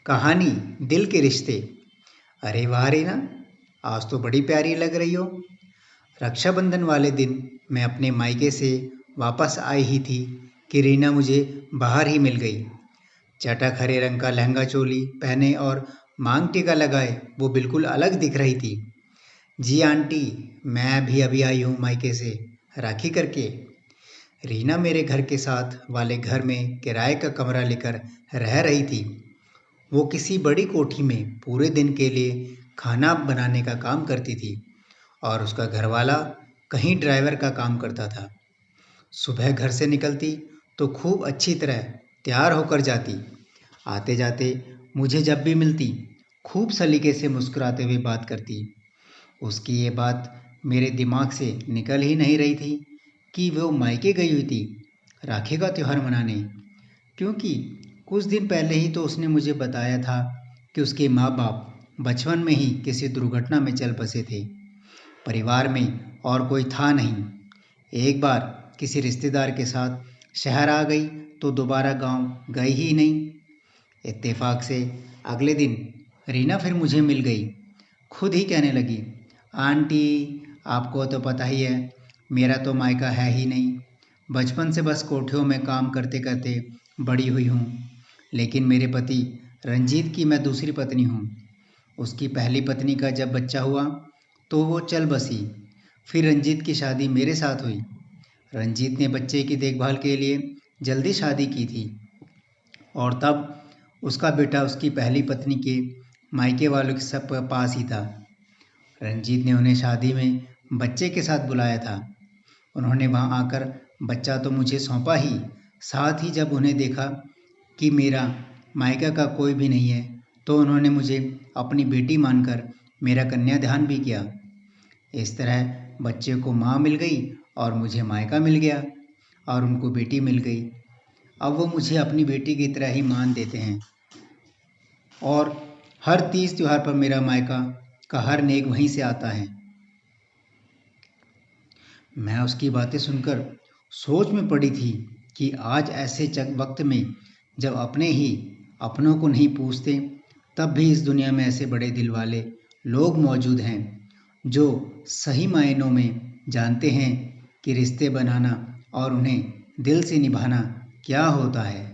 कहानी दिल के रिश्ते। अरे वाह रीना, आज तो बड़ी प्यारी लग रही हो। रक्षाबंधन वाले दिन मैं अपने मायके से वापस आई ही थी कि रीना मुझे बाहर ही मिल गई। चटक हरे रंग का लहंगा चोली पहने और मांग टीका लगाए वो बिल्कुल अलग दिख रही थी। जी आंटी, मैं भी अभी आई हूँ मायके से, राखी करके। रीना मेरे घर के साथ वाले घर में किराए का कमरा लेकर रह रही थी। वो किसी बड़ी कोठी में पूरे दिन के लिए खाना बनाने का काम करती थी और उसका घरवाला कहीं ड्राइवर का काम करता था। सुबह घर से निकलती तो खूब अच्छी तरह तैयार होकर जाती। आते जाते मुझे जब भी मिलती खूब सलीके से मुस्कुराते हुए बात करती। उसकी ये बात मेरे दिमाग से निकल ही नहीं रही थी कि वो मायके गई हुई थी राखी का त्योहार मनाने, क्योंकि कुछ दिन पहले ही तो उसने मुझे बताया था कि उसके माँ बाप बचपन में ही किसी दुर्घटना में चल बसे थे। परिवार में और कोई था नहीं। एक बार किसी रिश्तेदार के साथ शहर आ गई तो दोबारा गांव गई ही नहीं। इत्तेफाक से अगले दिन रीना फिर मुझे मिल गई। खुद ही कहने लगी, आंटी आपको तो पता ही है, मेरा तो मायका है ही नहीं। बचपन से बस कोठियों में काम करते करते बड़ी हुई हूँ। लेकिन मेरे पति रंजीत की मैं दूसरी पत्नी हूँ। उसकी पहली पत्नी का जब बच्चा हुआ तो वो चल बसी। फिर रंजीत की शादी मेरे साथ हुई। रंजीत ने बच्चे की देखभाल के लिए जल्दी शादी की थी और तब उसका बेटा उसकी पहली पत्नी के मायके वालों के सब पास ही था। रंजीत ने उन्हें शादी में बच्चे के साथ बुलाया था। उन्होंने वहां आकर बच्चा तो मुझे सौंपा ही, साथ ही जब उन्हें देखा कि मेरा मायका का कोई भी नहीं है तो उन्होंने मुझे अपनी बेटी मानकर मेरा कन्यादान भी किया। इस तरह बच्चे को माँ मिल गई और मुझे मायका मिल गया और उनको बेटी मिल गई। अब वो मुझे अपनी बेटी की तरह ही मान देते हैं और हर तीज त्योहार पर मेरा मायका का हर नेक वहीं से आता है। मैं उसकी बातें सुनकर सोच में पड़ी थी कि आज ऐसे वक्त में जब अपने ही अपनों को नहीं पूछते, तब भी इस दुनिया में ऐसे बड़े दिल वाले लोग मौजूद हैं जो सही मायनों में जानते हैं कि रिश्ते बनाना और उन्हें दिल से निभाना क्या होता है।